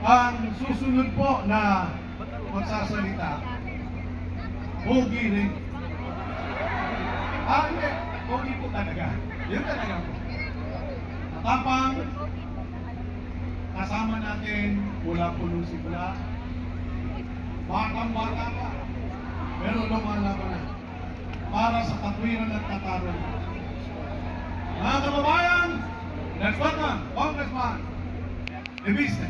Ang susunod po na magsasalita, Pogi rin. Hindi. Pogi po talaga. Yun talaga po. Matapang, kasama natin, mula po nung simula. Batang-bata pa. Pero lumalaban na. Para sa katwiran at katarungan. Mga kababayan, let's welcome Congressman Ibiste.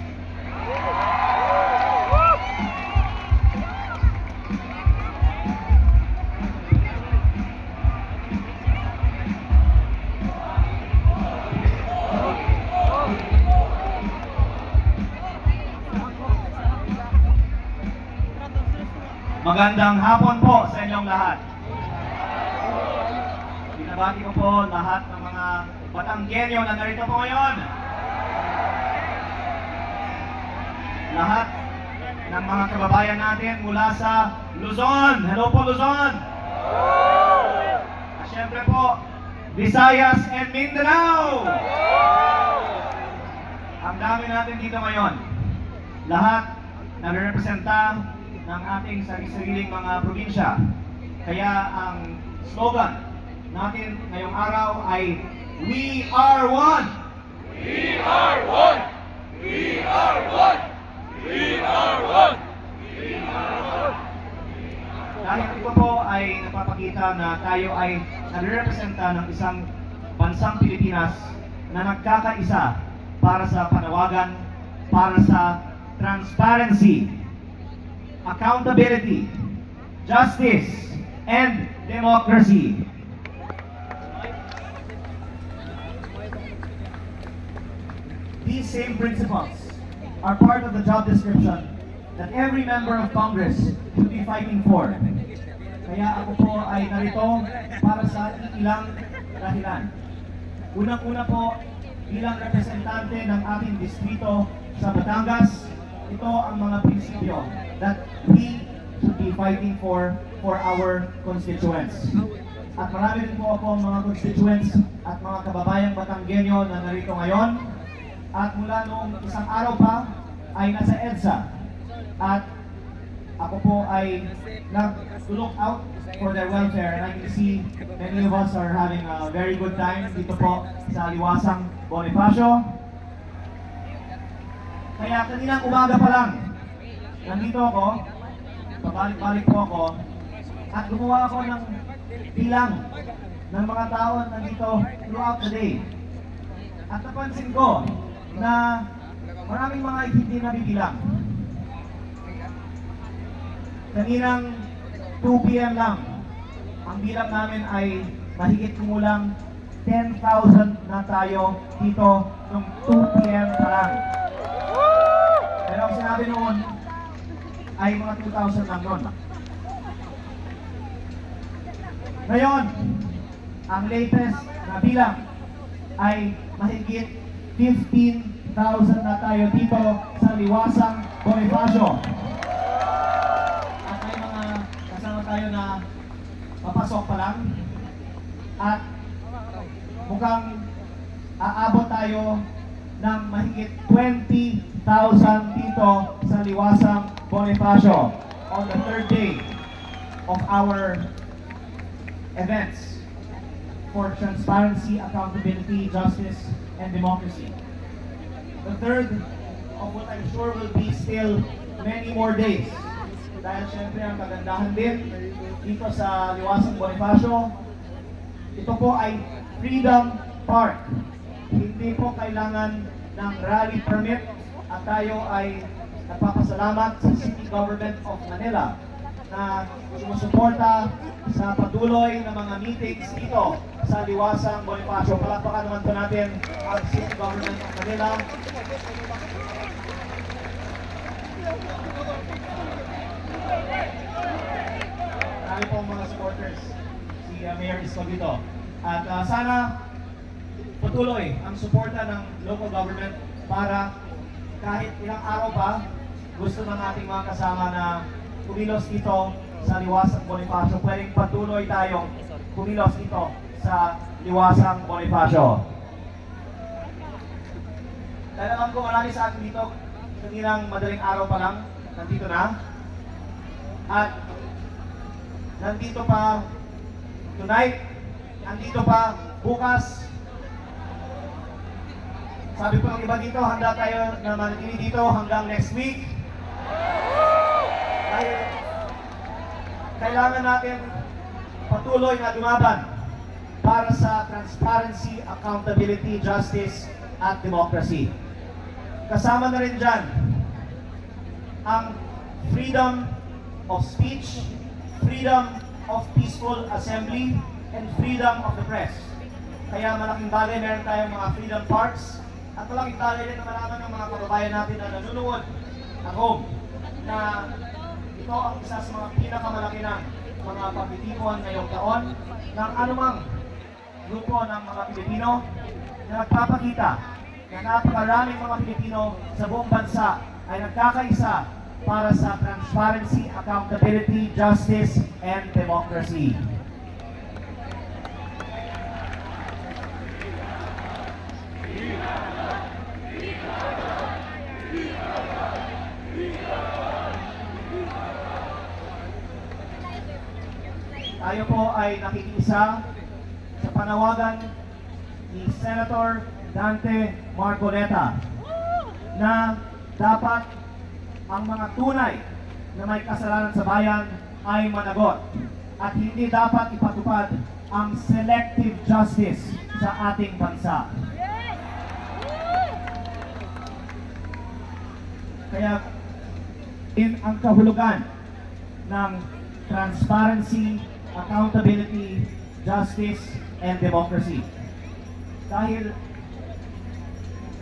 Magandang hapon po sa inyong lahat. Binabati ko po lahat ng mga Batanggenyo na narito po ngayon. Lahat ng mga kababayan natin mula sa Luzon. Hello po Luzon! At syempre po, Visayas and Mindanao! Ang dami natin dito ngayon. Lahat nare-representa ng ating sarili-sariling mga probinsya. Kaya ang slogan natin ngayong araw ay We are one! We are one! We are one! We are one! We are one! Dahil ito po ay napapakita na tayo ay nare-representa ng isang bansang Pilipinas na nagkakaisa para sa panawagan, para sa transparency, accountability, justice, and democracy. These same principles are part of the job description that every member of Congress should be fighting for. Kaya ako po ay narito para sa ilang dahilan. Unang-una po, bilang representante ng ating distrito sa Batangas, ito ang mga prinsipyo that we should be fighting for our constituents. At marami rin po ako mga constituents at mga kababayang Batanggenyo na narito ngayon. At mula noong isang araw pa ay nasa EDSA. At ako po ay nag-look out for their welfare. And I can see many of us are having a very good time dito po sa Liwasang Bonifacio. Kaya kaninang umaga pa lang, nandito ako, pabalik-balik po ako, at gumawa ako ng bilang ng mga tao nandito throughout the day. At napansin ko na maraming mga hindi nabibilang. Kaninang 2 p.m. lang, ang bilang namin ay mahigit kumulang 10,000 na tayo dito nung 2 p.m. pa lang. Pero ang sinabi noon ay mga 2,000 lang noon. Ngayon, ang latest na bilang ay mahigit 15,000 na tayo dito sa Liwasang Bonifacio. At may mga kasama tayo na papasok pa lang. At mukhang aabot tayo ng mahigit 20,000 dito sa Liwasang Bonifacio on the third day of our events for transparency, accountability, justice, and democracy. The third of what I'm sure will be still many more days. Dahil syempre ang kagandahan din dito sa Liwasang Bonifacio, ito po ay Freedom Park. Hindi po kailangan ng rally permit at tayo ay nagpapasalamat sa City Government of Manila na sumusuporta sa patuloy ng mga meetings dito sa Liwasang Bonifacio. Palakpakan naman po natin ang City Government of Manila. Marami pong mga supporters, si Mayor Escobedo. At sana patuloy ang suporta ng local government para kahit ilang araw pa, gusto ng ating mga kasama na kumilos dito sa Liwasang Bonifacio. Pwedeng patuloy tayong kumilos dito sa Liwasang Bonifacio. Dahil alam ko marami sa atin dito kaninang madaling araw pa lang, nandito na. At nandito pa tonight, nandito pa bukas. Sabi ko ng iba dito, handa tayo na manatili dito hanggang next week. Dahil kailangan natin patuloy na lumaban para sa transparency, accountability, justice, at democracy. Kasama na rin dyan ang freedom of speech, freedom of peaceful assembly, and freedom of the press. Kaya malaking bagay meron tayong mga freedom parks, at malaking bagay din na malaman ng mga kababayan natin na nanonood at home na ito ang isa sa mga pinakamalaki na mga pagtitipon ngayong taon ng anumang grupo ng mga Pilipino na nagpapakita na napakaraming mga Pilipino sa buong bansa ay nagkakaisa para sa transparency, accountability, justice, and democracy. Tayo po ay nakikiisa sa panawagan ni Senator Dante Marcoleta na dapat ang mga tunay na may kasalanan sa bayan ay managot at hindi dapat ipatupad ang selective justice sa ating bansa. Kaya in ang kahulugan ng transparency, accountability, justice, and democracy. Dahil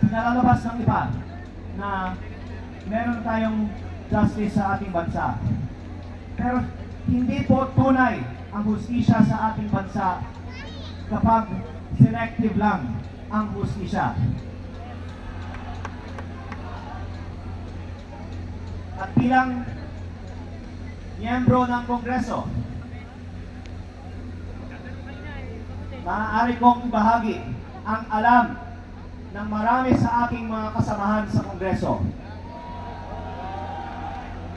nalalabas ng iba na meron tayong justice sa ating bansa. Pero hindi po tunay ang hustisya sa ating bansa kapag selective lang ang hustisya. At bilang miyembro ng Kongreso, maaari kong ibahagi ang alam ng marami sa aking mga kasamahan sa Kongreso.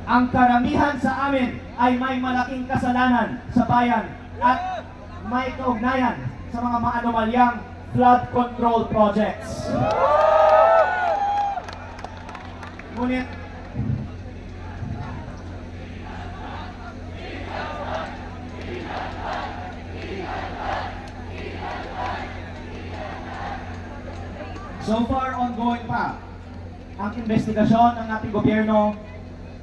Ang karamihan sa amin ay may malaking kasalanan sa bayan at may kaugnayan sa mga maanomalyang flood control projects. Ngunit, so far ongoing pa ang investigasyon ng ating gobyerno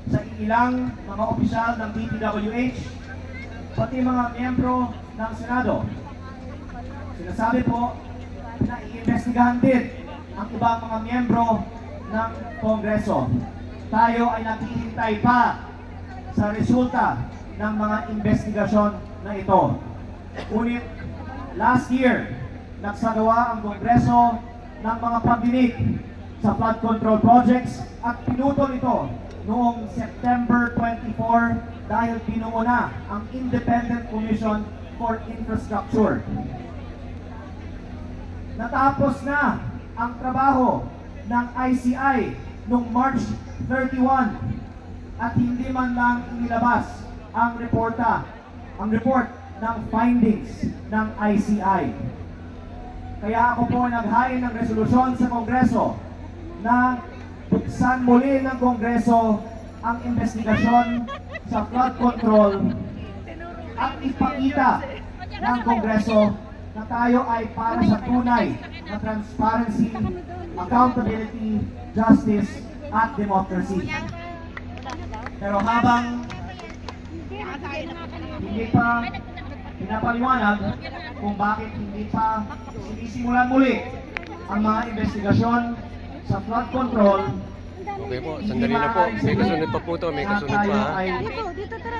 sa ilang mga opisyal ng DPWH, pati mga miyembro ng Senado. Sinasabi po na iimbestigahan din ang ibang mga miyembro ng Kongreso. Tayo ay naghihintay pa sa resulta ng mga investigasyon na ito. Ngunit last year, nagsagawa ang Kongreso ng mga pagdinig sa flood control projects at pinutol ito noong September 24 dahil binuo na ang Independent Commission for Infrastructure. Natapos na ang trabaho ng ICI noong March 31 at hindi man lang inilabas ang report ng findings ng ICI. Kaya ako po naghain ng resolusyon sa Kongreso na buksan muli ng Kongreso ang investigasyon sa flood control at ipakita ng Kongreso na tayo ay para sa tunay na transparency, accountability, justice, at democracy. Pero habang hindi pa pinapaliwanag kung bakit hindi pa sinisimulan muli ang mga investigasyon sa flood control. Okay po, sandali na po. May kasunod pa po to, may kasunod pa ha. Dito, tara.